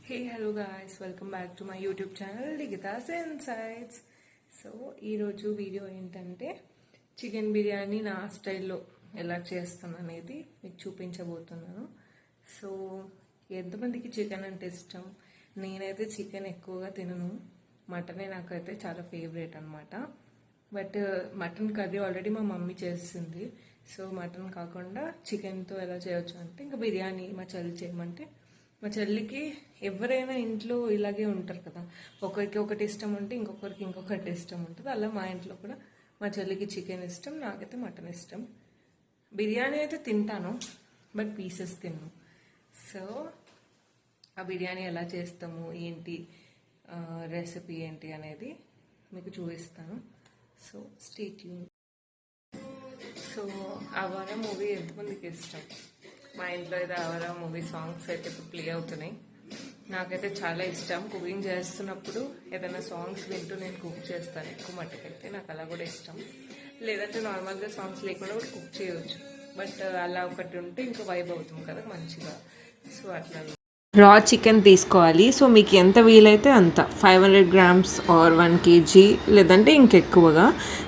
Hey, hello guys, welcome back to my YouTube channel Ligita's Insights. So ఈరోజు video ఏంటంటే chicken biryani నా స్టైల్లో ఎలా చేస్తాను అనేది మీకు చూపించబోతున్నాను. సో ఎంతమందికి చికెన్ అంటే ఇష్టం? నేనైతే చికెన్ ఎక్కువగా తినను, మటనే నాకైతే చాలా ఫేవరెట్ అనమాట. బట్ మటన్ కర్రీ ఆల్రెడీ మా మమ్మీ చేసింది. సో మటన్ కాకుండా చికెన్తో ఎలా చేయొచ్చు అంటే ఇంకా బిర్యానీ మా చెల్లి చేయమంటే, మా చెల్లికి ఎవరైనా ఇంట్లో ఇలాగే ఉంటారు కదా, ఒకరికి ఒకటి ఇష్టం ఉంటే ఇంకొకరికి ఇంకొకటి ఇష్టం ఉంటుంది. అలా మా ఇంట్లో కూడా మా చెల్లికి చికెన్ ఇష్టం, నాకైతే మటన్ ఇష్టం. బిర్యానీ అయితే తింటాను, బట్ పీసెస్ తిన్ను. సో ఆ బిర్యానీ ఎలా చేస్తాము ఏంటి, రెసిపీ ఏంటి అనేది మీకు చూపిస్తాను. So stay tune. So Awara movie ఎంతమందికి ఇష్టం? మా ఇంట్లో అయితే అవారా మూవీ సాంగ్స్ అయితే ఇప్పుడు ప్లే అవుతున్నాయి. నాకైతే చాలా ఇష్టం. కుకింగ్ చేస్తున్నప్పుడు ఏదైనా సాంగ్స్ వింటూ నేను కుక్ చేస్తాను. ఎక్కువ మట్టుకైతే నాకు అలా కూడా ఇష్టం. లేదంటే నార్మల్గా సాంగ్స్ లేకుండా కూడా కుక్ చేయవచ్చు, బట్ అలా ఒకటి ఉంటే ఇంకా వైబ్ అవుతుంది కదా మంచిగా. సో అట్లా రా చికెన్ తీసుకోవాలి. సో మీకు ఎంత వీలైతే అంత 500 grams ఆర్ 1 kg, లేదంటే ఇంకెక్కువగా.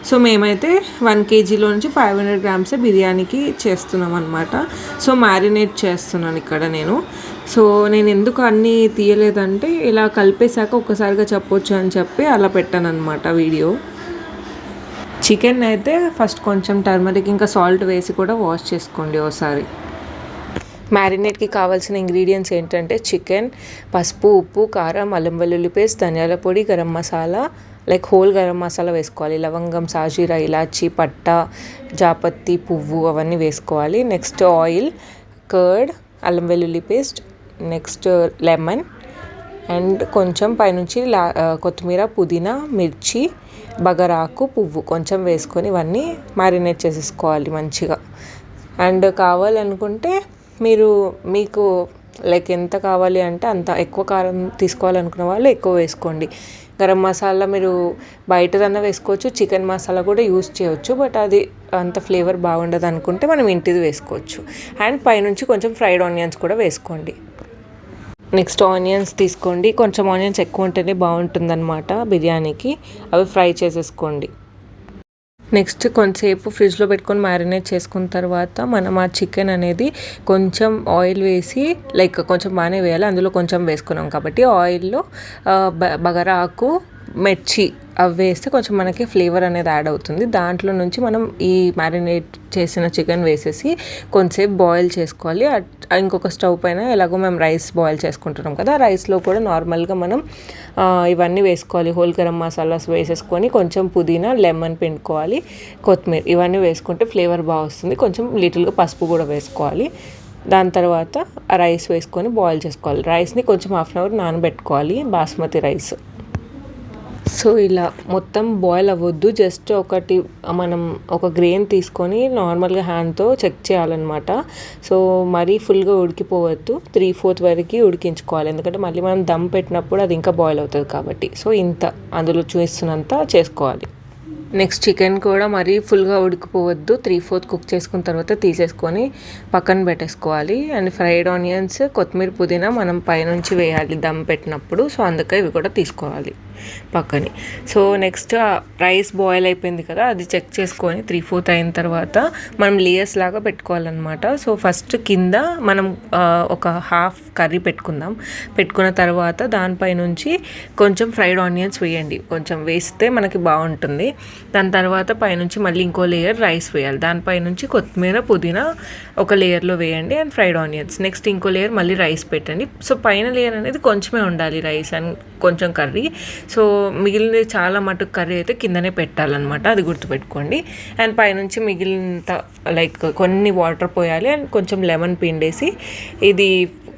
సో మేమైతే 1 kgలో నుంచి 500 grams బిర్యానీకి చేస్తున్నాం అనమాట. సో మ్యారినేట్ చేస్తున్నాను ఇక్కడ నేను. సో నేను ఎందుకు అన్నీ తీయలేదంటే ఇలా కలిపేశాక ఒక్కసారిగా చెప్పొచ్చు అని చెప్పి అలా పెట్టాను అనమాట వీడియో. చికెన్ అయితే ఫస్ట్ కొంచెం టర్మరిక్ ఇంకా సాల్ట్ వేసి కూడా వాష్ చేసుకోండి ఒకసారి. మ్యారినేట్కి కావాల్సిన ఇంగ్రీడియంట్స్ ఏంటంటే చికెన్, పసుపు, ఉప్పు, కారం, అల్లం వెల్లుల్లి పేస్ట్, ధనియాల పొడి, గరం మసాలా, లైక్ హోల్ గరం మసాలా వేసుకోవాలి. లవంగం, సాజీరా, ఇలాచి, పట్ట, జాపత్తి, పువ్వు అవన్నీ వేసుకోవాలి. నెక్స్ట్ ఆయిల్, కర్డ్, అల్లం వెల్లుల్లి పేస్ట్, నెక్స్ట్ లెమన్ అండ్ కొంచెం పైనుంచి కొత్తిమీర, పుదీనా, మిర్చి, బగరాకు, పువ్వు కొంచెం వేసుకొని ఇవన్నీ మ్యారినేట్ చేసేసుకోవాలి మంచిగా. అండ్ కావాలనుకుంటే మీకు లైక్ ఎంత కావాలి అంటే అంత ఎక్కువ కారం తీసుకోవాలనుకున్న వాళ్ళు ఎక్కువ వేసుకోండి. గరం మసాలా మీరు బయటదన్నా వేసుకోవచ్చు, చికెన్ మసాలా కూడా యూస్ చేయవచ్చు, బట్ అది అంత ఫ్లేవర్ బాగుండదు అనుకుంటే మనం ఇంటిది వేసుకోవచ్చు. అండ్ పైనుంచి కొంచెం ఫ్రైడ్ ఆనియన్స్ కూడా వేసుకోండి. నెక్స్ట్ ఆనియన్స్ తీసుకోండి, కొంచెం ఆనియన్స్ ఎక్కువ ఉంటేనే బాగుంటుందన్నమాట బిర్యానీకి. అవి ఫ్రై చేసేసుకోండి. నెక్స్ట్ కొంచెంసేపు ఫ్రిడ్జ్లో పెట్టుకొని మ్యారినేట్ చేసుకున్న తర్వాత మనం ఆ చికెన్ అనేది కొంచెం ఆయిల్ వేసి, లైక్ కొంచెం బాగానే వేయాలి, అందులో కొంచెం వేసుకున్నాం కాబట్టి ఆయిల్లో బగరాకు, మిర్చి అవి వేస్తే కొంచెం మనకి ఫ్లేవర్ అనేది యాడ్ అవుతుంది. దాంట్లో నుంచి మనం ఈ మ్యారినేట్ చేసిన చికెన్ వేసేసి కొంచెంసేపు బాయిల్ చేసుకోవాలి. ఇంకొక స్టవ్ పైన ఎలాగో మేము రైస్ బాయిల్ చేసుకుంటున్నాం కదా, రైస్లో కూడా నార్మల్గా మనం ఇవన్నీ వేసుకోవాలి. హోల్ గరం మసాలాస్ వేసేసుకొని కొంచెం పుదీనా, లెమన్ పిండుకోవాలి, కొత్తిమీర ఇవన్నీ వేసుకుంటే ఫ్లేవర్ బాగా వస్తుంది. కొంచెం లిటిల్గా పసుపు కూడా వేసుకోవాలి. దాని తర్వాత ఆ రైస్ వేసుకొని బాయిల్ చేసుకోవాలి. రైస్ని కొంచెం 1/2 hour నానబెట్టుకోవాలి, బాస్మతి రైస్. సో ఇలా మొత్తం బాయిల్ అవ్వద్దు, జస్ట్ మనం ఒక గ్రెయిన్ తీసుకొని నార్మల్గా హ్యాండ్తో చెక్ చేయాలన్నమాట. సో మరీ ఫుల్గా ఉడికిపోవద్దు, 3/4 వరకు ఉడికించుకోవాలి, ఎందుకంటే మళ్ళీ మనం దమ్ పెట్టినప్పుడు అది ఇంకా బాయిల్ అవుతుంది కాబట్టి. సో ఇంత అందులో చూస్తున్నంత చేసుకోవాలి. నెక్స్ట్ చికెన్ కూడా మరీ ఫుల్గా ఉడికిపోవద్దు, 3/4 కుక్ చేసుకున్న తర్వాత తీసేసుకొని పక్కన పెట్టేసుకోవాలి. అండ్ ఫ్రైడ్ ఆనియన్స్, కొత్తిమీర, పుదీనా మనం పైనుంచి వేయాలి దమ్ పెట్టినప్పుడు. సో అందుకే ఇవి కూడా తీసుకోవాలి పక్కని. సో నెక్స్ట్ రైస్ బాయిల్ అయిపోయింది కదా, అది చెక్ చేసుకొని 3/4 అయిన తర్వాత మనం లేయర్స్ లాగా పెట్టుకోవాలన్నమాట. సో ఫస్ట్ కింద మనం ఒక హాఫ్ కర్రీ పెట్టుకున్న తర్వాత దానిపై నుంచి కొంచెం ఫ్రైడ్ ఆనియన్స్ వేయండి, కొంచెం వేస్తే మనకి బాగుంటుంది. దాని తర్వాత పైనుంచి మళ్ళీ ఇంకో లేయర్ రైస్ వేయాలి, దానిపై నుంచి కొత్తిమీర, పుదీనా ఒక లేయర్లో వేయండి అండ్ ఫ్రైడ్ ఆనియన్స్. నెక్స్ట్ ఇంకో లేయర్ మళ్ళీ రైస్ పెట్టండి. సో పైన లేయర్ అనేది కొంచెమే ఉండాలి, రైస్ అండ్ కొంచెం కర్రీ. సో మిగిలిన చాలా మటుకు కర్రీ అయితే కిందనే పెట్టాలన్నమాట, అది గుర్తుపెట్టుకోండి. అండ్ పైనుంచి మిగిలినంత లైక్ కొన్ని వాటర్ పోయాలి అండ్ కొంచెం లెమన్ పిండేసి ఇది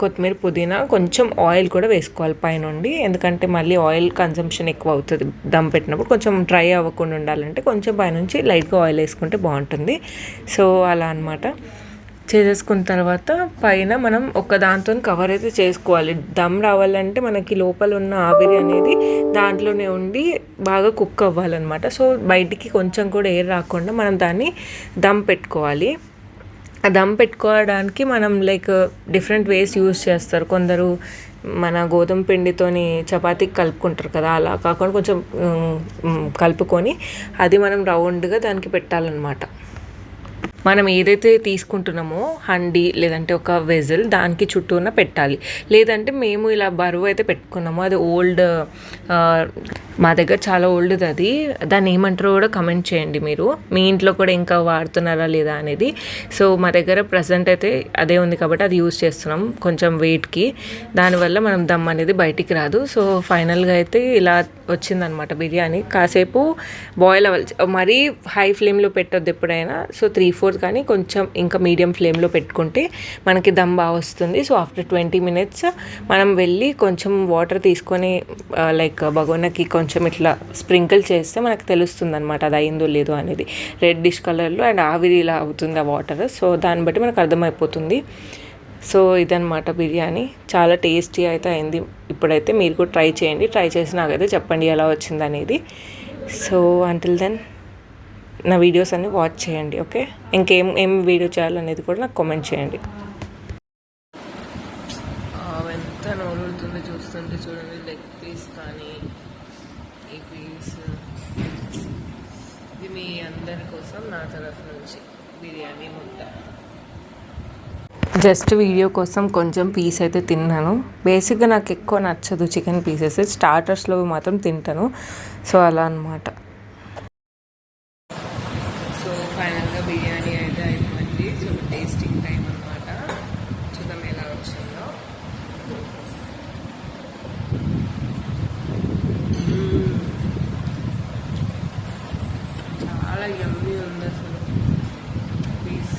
కొత్తిమీర, పుదీనా, కొంచెం ఆయిల్ కూడా వేసుకోవాలి పైనుండి, ఎందుకంటే మళ్ళీ ఆయిల్ కన్సంప్షన్ ఎక్కువ అవుతుంది దమ్ పెట్టినప్పుడు. కొంచెం డ్రై అవ్వకుండా ఉండాలంటే కొంచెం పైనుంచి లైట్గా ఆయిల్ వేసుకుంటే బాగుంటుంది. సో అలా అనమాట చేసేసుకున్న తర్వాత పైన మనం ఒక దాంతో కవర్ అయితే చేసుకోవాలి. దమ్ రావాలంటే మనకి లోపల ఉన్న ఆవిరి అనేది దాంట్లోనే ఉండి బాగా కుక్ అవ్వాలన్నమాట. సో బయటికి కొంచెం కూడా ఎయిర్ రాకుండా మనం దాన్ని దమ్ పెట్టుకోవాలి. ఆ దమ్ పెట్టుకోవడానికి మనం లైక్ డిఫరెంట్ వేస్ యూస్ చేస్తారు. కొందరు మన గోధుమ పిండితోని చపాతీకి కలుపుకుంటారు కదా, అలా కాకుండా కొంచెం కలుపుకొని అది మనం రౌండ్గా దానికి పెట్టాలన్నమాట. మనం ఏదైతే తీసుకుంటున్నామో హండీ లేదంటే ఒక వెజల్ దానికి చుట్టూన పెట్టాలి. లేదంటే మేము ఇలా బరువు అయితే పెట్టుకున్నాము, అది ఓల్డ్, మా దగ్గర చాలా ఓల్డ్ది అది, దాన్ని ఏమంటారో కూడా కమెంట్ చేయండి మీరు, మీ ఇంట్లో కూడా ఇంకా వాడుతున్నారా లేదా అనేది. సో మా దగ్గర ప్రజెంట్ అయితే అదే ఉంది కాబట్టి అది యూజ్ చేస్తున్నాం కొంచెం వెయిట్కి, దానివల్ల మనం దమ్ అనేది బయటికి రాదు. సో ఫైనల్గా అయితే ఇలా వచ్చిందనమాట బిర్యానీ. కాసేపు బాయిల్ అవ్వాలి, మరీ హై ఫ్లేమ్లో పెట్టొద్దు ఎప్పుడైనా. సో 3-4 కానీ కొంచెం ఇంకా మీడియం ఫ్లేమ్లో పెట్టుకుంటే మనకి దమ్ బాగా వస్తుంది. సో ఆఫ్టర్ 20 minutes మనం వెళ్ళి కొంచెం వాటర్ తీసుకొని లైక్ బగోనాకి కొంచెం ఇట్లా స్ప్రింకిల్ చేస్తే మనకు తెలుస్తుంది అనమాట అది అయిందో లేదో అనేది. రెడ్డిష్ కలర్లో అండ్ ఆవిరి ఇలా అవుతుంది ఆ వాటర్. సో దాన్ని బట్టి మనకు అర్థమైపోతుంది. సో ఇదనమాట బిర్యానీ, చాలా టేస్టీ అయితే అయింది. ఇప్పుడైతే మీరు కూడా ట్రై చేయండి, ట్రై చేసి నాకైతే చెప్పండి ఎలా వచ్చింది అనేది. సో అంటిల్ దెన్ నా వీడియోస్ అన్ని వాచ్ చేయండి. ఓకే, ఏం వీడియో చేయాలనేది కూడా నాకు కామెంట్ చేయండి. ఎంత నోరుతుంది చూస్తుంటే, చూడండి లెగ్ పీస్ కానీ ఈ పీస్, ఇది మీ అందరి కోసం నా తరఫు నుంచి బిర్యానీ ముద్ద. జస్ట్ వీడియో కోసం కొంచెం పీస్ అయితే తిన్నాను. బేసిక్గా నాకు ఎక్కువ నచ్చదు చికెన్ పీసెస్, స్టార్టర్స్లో మాత్రం తింటాను. సో అలా అనమాట. సో ఫైనల్గా బిర్యానీ అయితే అయిపోయింది. సో టేస్టింగ్ టైం అనమాట, చూద్దాం ఎలా వచ్చిందో. చాలా యమ్మీ ఉంది అసలు పీస్.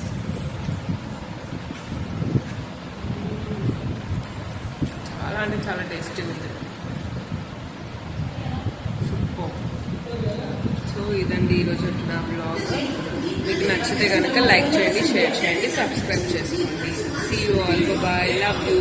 చాలా అంటే చాలా టేస్టీ ఉంది, సూపర్. సో ఇదండి ఈరోజు నా బ్లాగ్. మీకు నచ్చితే కనుక లైక్ చేయండి, షేర్ చేయండి, సబ్స్క్రైబ్ చేసుకోండి. See you all, bye, love you.